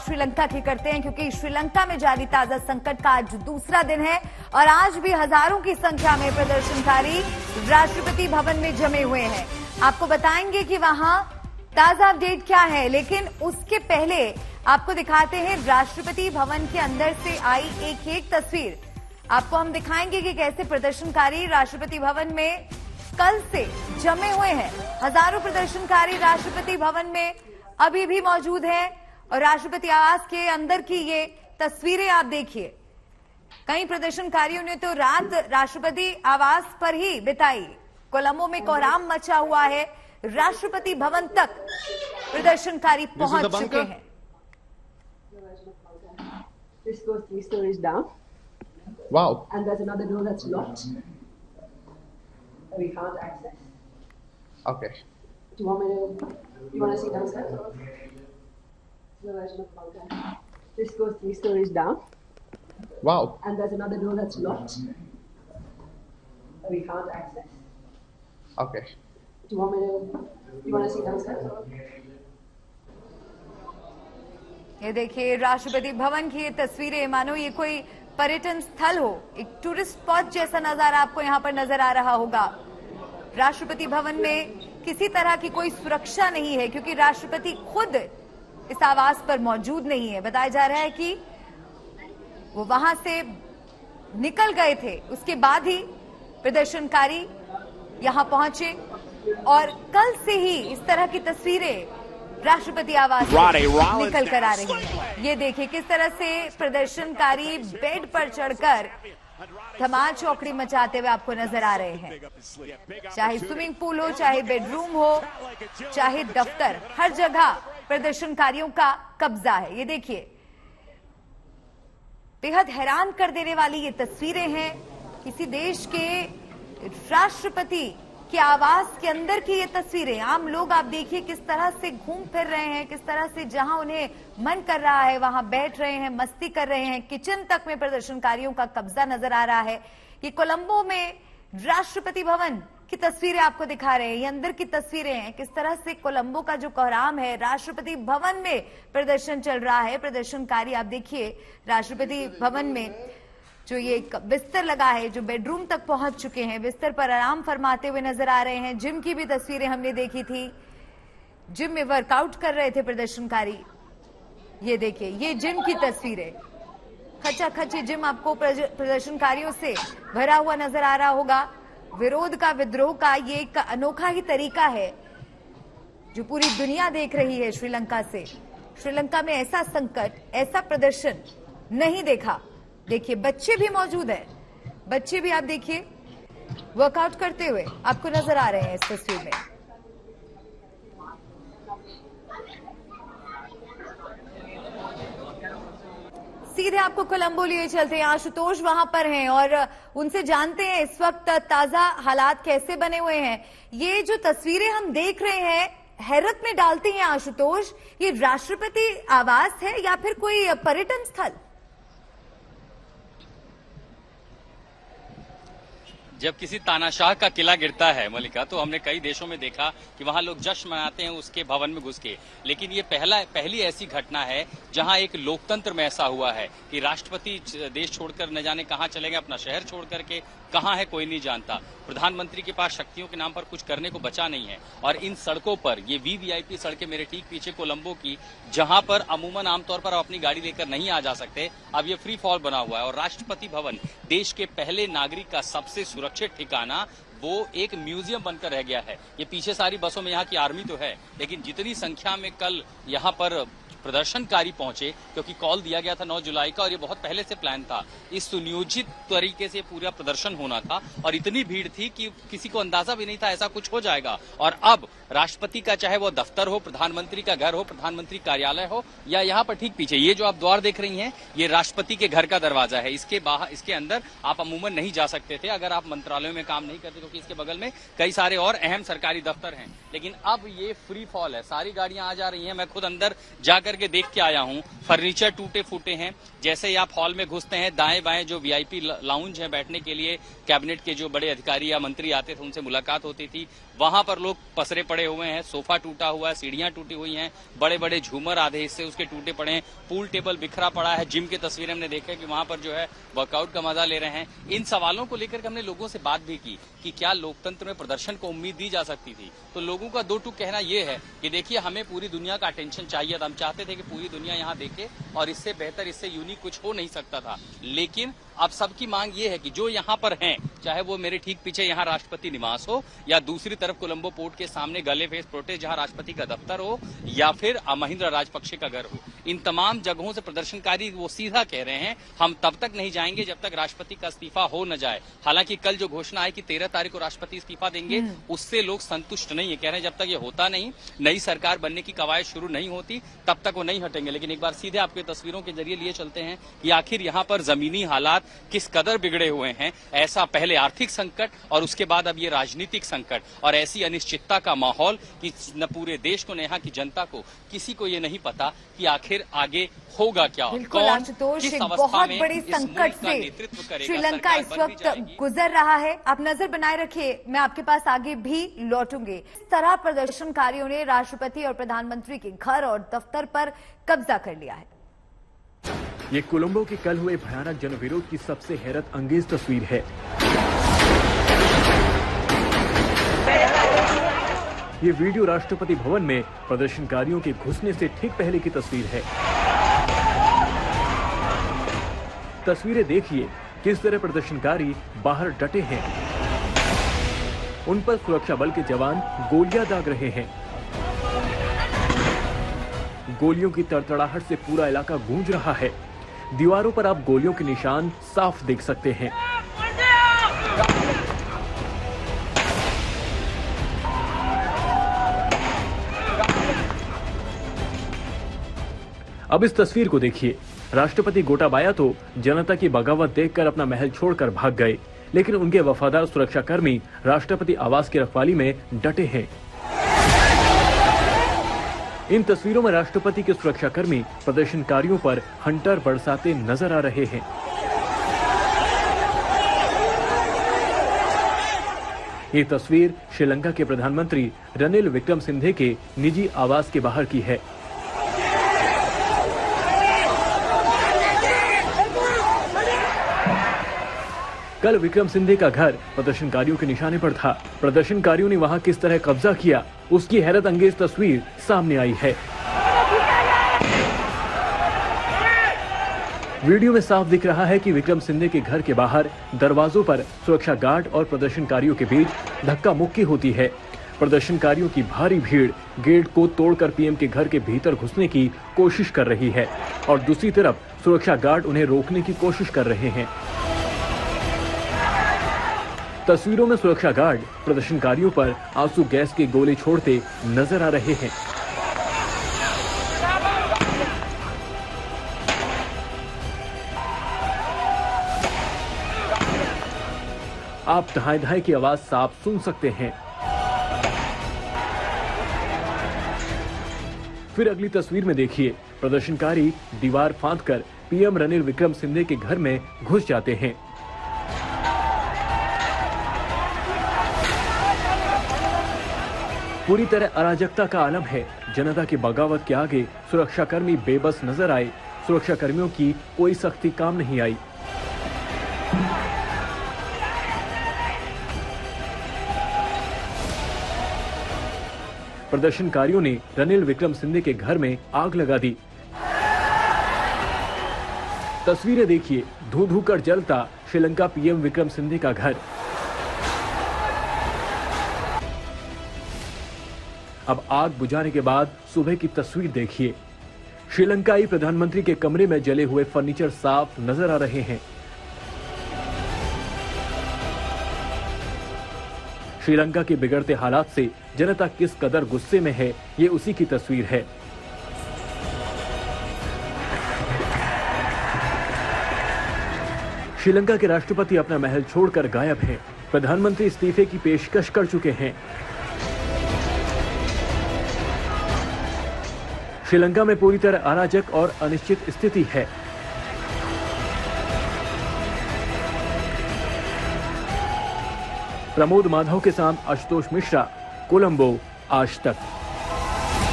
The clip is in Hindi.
श्रीलंका की करते हैं, क्योंकि श्रीलंका में जारी ताजा संकट का आज दूसरा दिन है और आज भी हजारों की संख्या में प्रदर्शनकारी राष्ट्रपति भवन में जमे हुए हैं। आपको बताएंगे कि वहां ताजा अपडेट क्या है, लेकिन उसके पहले आपको दिखाते हैं राष्ट्रपति भवन के अंदर से आई एक तस्वीर। आपको हम दिखाएंगे कि कैसे प्रदर्शनकारी राष्ट्रपति भवन में कल से जमे हुए हैं। हजारों प्रदर्शनकारी राष्ट्रपति भवन में अभी भी मौजूद हैं और राष्ट्रपति आवास के अंदर की ये तस्वीरें आप देखिए। कई प्रदर्शनकारियों ने तो रात राष्ट्रपति आवास पर ही बिताई। कोलंबो में कोहराम मचा हुआ है, राष्ट्रपति भवन तक प्रदर्शनकारी पहुंच चुके हैं। This goes 3 stories down. Wow. And there's another door that's locked. We can't access. Okay. Do you want to see downstairs? The version of bunker. This goes 3 stories down. Wow. And there's another door that's locked. We can't access. Okay. Do you want to see downstairs? ये देखिए राष्ट्रपति भवन की ये तस्वीरें, मानो ये कोई पर्यटन स्थल हो, एक टूरिस्ट स्पॉट जैसा नजारा आपको यहाँ पर नजर आ रहा होगा। राष्ट्रपति भवन में किसी तरह की कोई सुरक्षा नहीं है, क्योंकि राष्ट्रपति खुद इस आवास पर मौजूद नहीं है। बताया जा रहा है कि वो वहां से निकल गए थे, उसके बाद ही प्रदर्शनकारी यहां पहुंचे और कल से ही इस तरह की तस्वीरें राष्ट्रपति आवास निकल कर आ रही है। ये देखिए किस तरह से प्रदर्शनकारी बेड पर चढ़कर धमाल चौकड़ी मचाते हुए आपको नजर आ रहे हैं। चाहे स्विमिंग पूल हो, चाहे बेडरूम हो, चाहे दफ्तर, हर जगह प्रदर्शनकारियों का कब्जा है। ये देखिए बेहद हैरान कर देने वाली ये तस्वीरें हैं। किसी देश के राष्ट्रपति के आवास के अंदर की ये तस्वीरें। आम लोग आप देखिए किस तरह से घूम फिर रहे हैं, किस तरह से जहां उन्हें मन कर रहा है वहां बैठ रहे हैं, मस्ती कर रहे हैं। किचन तक में प्रदर्शनकारियों का कब्जा नजर आ रहा है। ये कोलंबो में राष्ट्रपति भवन की तस्वीरें आपको दिखा रहे हैं, ये अंदर की तस्वीरें हैं। किस तरह से कोलंबो का जो कोहराम है, राष्ट्रपति भवन में प्रदर्शन चल रहा है। प्रदर्शनकारी आप देखिए राष्ट्रपति भवन में जो ये बिस्तर लगा है, जो बेडरूम तक पहुंच चुके हैं, बिस्तर पर आराम फरमाते हुए नजर आ रहे हैं। जिम की भी तस्वीरें हमने देखी थी, जिम में वर्कआउट कर रहे थे प्रदर्शनकारी। ये देखिए ये जिम की तस्वीरें, खचाखची जिम आपको प्रदर्शनकारियों से भरा हुआ नजर आ रहा होगा। विरोध का, विद्रोह का ये एक अनोखा ही तरीका है जो पूरी दुनिया देख रही है श्रीलंका से। श्रीलंका में ऐसा संकट, ऐसा प्रदर्शन नहीं देखा। देखिए बच्चे भी मौजूद हैं, बच्चे भी आप देखिए वर्कआउट करते हुए आपको नजर आ रहे हैं इस तस्वीर में। सीधे आपको कोलंबो लिए चलते हैं। आशुतोष वहां पर हैं और उनसे जानते हैं इस वक्त ताजा हालात कैसे बने हुए हैं। ये जो तस्वीरें हम देख रहे हैं हैरत में डालती हैं आशुतोष, ये राष्ट्रपति आवास है या फिर कोई पर्यटन स्थल? जब किसी तानाशाह का किला गिरता है मलिका, तो हमने कई देशों में देखा कि वहां लोग जश्न मनाते हैं उसके भवन में घुस के, लेकिन ये पहली ऐसी घटना है जहां एक लोकतंत्र में ऐसा हुआ है कि राष्ट्रपति देश छोड़कर न जाने कहां चले गए, अपना शहर छोड़ करके कहां है कोई नहीं जानता। प्रधानमंत्री के पास शक्तियों के नाम पर कुछ करने को बचा नहीं है। और इन सड़कों पर, ये वीवीआईपी सड़कें मेरे ठीक पीछे कोलंबो की, जहां पर अमूमन आमतौर पर आप अपनी गाड़ी लेकर नहीं आ जा सकते, अब ये फ्री फॉल बना हुआ है। और राष्ट्रपति भवन देश के पहले नागरिक का सबसे सुरक्षित ठिकाना वो एक म्यूजियम बनकर रह गया है। ये पीछे सारी बसों में यहाँ की आर्मी तो है, लेकिन जितनी संख्या में कल यहाँ पर प्रदर्शनकारी पहुंचे, क्योंकि कॉल दिया गया था 9 जुलाई का और ये बहुत पहले से प्लान था, इस सुनियोजित तरीके से पूरा प्रदर्शन होना था और इतनी भीड़ थी कि किसी को अंदाजा भी नहीं था ऐसा कुछ हो जाएगा। और अब राष्ट्रपति का चाहे वो दफ्तर हो, प्रधानमंत्री का घर हो, प्रधानमंत्री कार्यालय हो, या यहाँ पर ठीक पीछे ये जो आप द्वार देख रही हैं, ये राष्ट्रपति के घर का दरवाजा है। इसके बाहर, इसके अंदर आप अमूमन नहीं जा सकते थे अगर आप मंत्रालयों में काम नहीं करते, क्योंकि इसके बगल में कई सारे और अहम सरकारी दफ्तर हैं। लेकिन अब ये फ्री फॉल है, सारी गाड़ियां आ जा रही हैं। मैं खुद अंदर जाकर के देख के आया हूं, फर्नीचर टूटे फूटे हैं। जैसे ही आप हॉल में घुसते हैं, दाएं बाएं जो वीआईपी लाउंज है बैठने के लिए, कैबिनेट के जो बड़े अधिकारी या मंत्री आते थे उनसे मुलाकात होती थी, वहां पर लोग पसरे पड़े हुए हैं, सोफा टूटा हुआ है, सीढ़ियां टूटी हुई हैं, बड़े बड़े झूमर आधे हिस्से उसके टूटे पड़े हैं, पूल टेबल बिखरा पड़ा है। जिम की तस्वीरें हमने देखा कि वहां पर जो है वर्कआउट का मजा ले रहे हैं। इन सवालों को लेकर के हमने लोगों से बात भी की कि क्या लोकतंत्र में प्रदर्शन को उम्मीद दी जा सकती थी। तो लोगों का दो टूक कहना यह है कि देखिए, हमें पूरी दुनिया का अटेंशन चाहिए था, हम चाहते थे कि पूरी दुनिया यहाँ देखे और इससे बेहतर, इससे यूनिक कुछ हो नहीं सकता था। लेकिन अब सबकी मांग ये है कि जो यहाँ पर हैं, चाहे वो मेरे ठीक पीछे यहाँ राष्ट्रपति निवास हो या दूसरी तरफ कोलंबो पोर्ट के सामने गले फेस प्रोटेस्ट जहाँ राष्ट्रपति का दफ्तर हो या फिर महिंद्रा राजपक्षे का घर हो, इन तमाम जगहों से प्रदर्शनकारी वो सीधा कह रहे हैं हम तब तक नहीं जाएंगे जब तक राष्ट्रपति का इस्तीफा हो न जाए। हालांकि कल जो घोषणा है कि 13 तारीख को राष्ट्रपति इस्तीफा देंगे, उससे लोग संतुष्ट नहीं है। कह रहे हैं जब तक ये होता नहीं, नई सरकार बनने की कवायद शुरू नहीं होती, तब तक वो नहीं हटेंगे। लेकिन एक बार सीधे आपके तस्वीरों के जरिए लिए चलते हैं कि आखिर यहाँ पर जमीनी हालात किस कदर बिगड़े हुए हैं। ऐसा पहले आर्थिक संकट और उसके बाद अब ये राजनीतिक संकट और ऐसी अनिश्चितता का माहौल कि न पूरे देश को न यहाँ की जनता को किसी को ये नहीं पता कि आखिर आगे होगा क्या। बिल्कुल आशुतोष, एक बहुत बड़ी संकट से श्रीलंका इस वक्त गुजर रहा है। आप नजर बनाए रखिए, मैं आपके पास आगे भी लौटूंगी। इस तरह प्रदर्शनकारियों ने राष्ट्रपति और प्रधानमंत्री के घर और दफ्तर पर कब्जा कर लिया है। ये कोलंबो के कल हुए भयानक जनविरोध की सबसे हैरत अंगेज तस्वीर है। ये वीडियो राष्ट्रपति भवन में प्रदर्शनकारियों के घुसने से ठीक पहले की तस्वीर है। तस्वीरें देखिए किस तरह प्रदर्शनकारी बाहर डटे हैं। उन पर सुरक्षा बल के जवान गोलियां दाग रहे हैं। गोलियों की तड़तड़ाहट से पूरा इलाका गूंज रहा है। दीवारों पर आप गोलियों के निशान साफ देख सकते हैं। अब इस तस्वीर को देखिए। राष्ट्रपति गोटाबाया तो जनता की बगावत देखकर अपना महल छोड़कर भाग गए, लेकिन उनके वफादार सुरक्षाकर्मी राष्ट्रपति आवास की रखवाली में डटे हैं। इन तस्वीरों में राष्ट्रपति के सुरक्षाकर्मी प्रदर्शनकारियों पर हंटर बरसाते नजर आ रहे हैं। ये तस्वीर श्रीलंका के प्रधानमंत्री रनिल विक्रमसिंघे के निजी आवास के बाहर की है। कल विक्रमसिंघे का घर प्रदर्शनकारियों के निशाने पर था। प्रदर्शनकारियों ने वहां किस तरह कब्जा किया, उसकी हैरत अंगेज तस्वीर सामने आई है। वीडियो में साफ दिख रहा है कि विक्रमसिंघे के घर के बाहर दरवाजों पर सुरक्षा गार्ड और प्रदर्शनकारियों के बीच धक्का मुक्की होती है। प्रदर्शनकारियों की भारी भीड़ गेट को तोड़कर पीएम के घर के भीतर घुसने की कोशिश कर रही है और दूसरी तरफ सुरक्षा गार्ड उन्हें रोकने की कोशिश कर रहे हैं। तस्वीरों में सुरक्षा गार्ड प्रदर्शनकारियों पर आंसू गैस के गोले छोड़ते नजर आ रहे हैं। आप दहाई दहाई की आवाज साफ सुन सकते हैं। फिर अगली तस्वीर में देखिए, प्रदर्शनकारी दीवार फांदकर पीएम रनिल विक्रमसिंघे के घर में घुस जाते हैं। पूरी तरह अराजकता का आलम है। जनता की बगावत के आगे सुरक्षाकर्मी बेबस नजर आए। सुरक्षाकर्मियों की कोई सख्ती काम नहीं आई। प्रदर्शनकारियों ने रनिल विक्रमसिंघे के घर में आग लगा दी। तस्वीरें देखिए, धू धू कर जलता श्रीलंका पीएम विक्रमसिंघे का घर। अब आग बुझाने के बाद सुबह की तस्वीर देखिए। श्रीलंकाई प्रधानमंत्री के कमरे में जले हुए फर्नीचर साफ नजर आ रहे हैं। श्रीलंका के बिगड़ते हालात से जनता किस कदर गुस्से में है, ये उसी की तस्वीर है। श्रीलंका के राष्ट्रपति अपना महल छोड़कर गायब हैं। प्रधानमंत्री इस्तीफे की पेशकश कर चुके हैं। श्रीलंका में पूरी तरह अराजक और अनिश्चित स्थिति है। प्रमोद माधव के साथ आशुतोष मिश्रा, कोलंबो, आज तक।